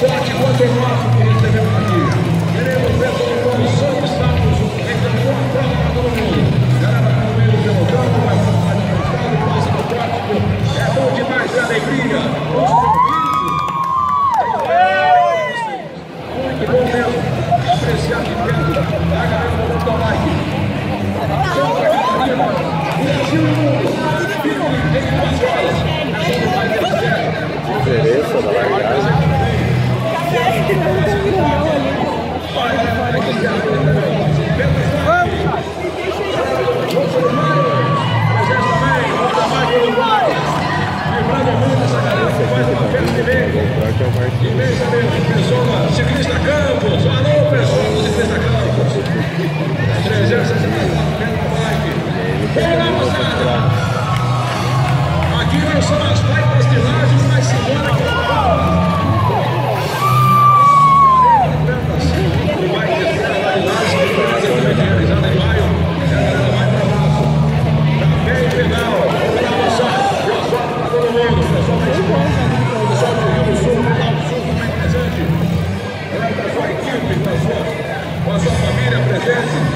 forte quanto o nosso que recebemos aqui. Queremos ver como somos estamos entrando uma prova para todo mundo. Galera com o meio pelo campo, vai falar de estado, passa no prático. É bom demais ver alegria. Muito bom mesmo. Apreciar de perto. A galera do Botão Like. Santa Catarina, Brasil e mundo. Fique em 4 horas. Diferença da largada. Ciclista Campos, alô pessoal do Ciclista Campos. 364 metros na bike. Aqui não são as bikes de lajes, mas segura que com a sua família presente.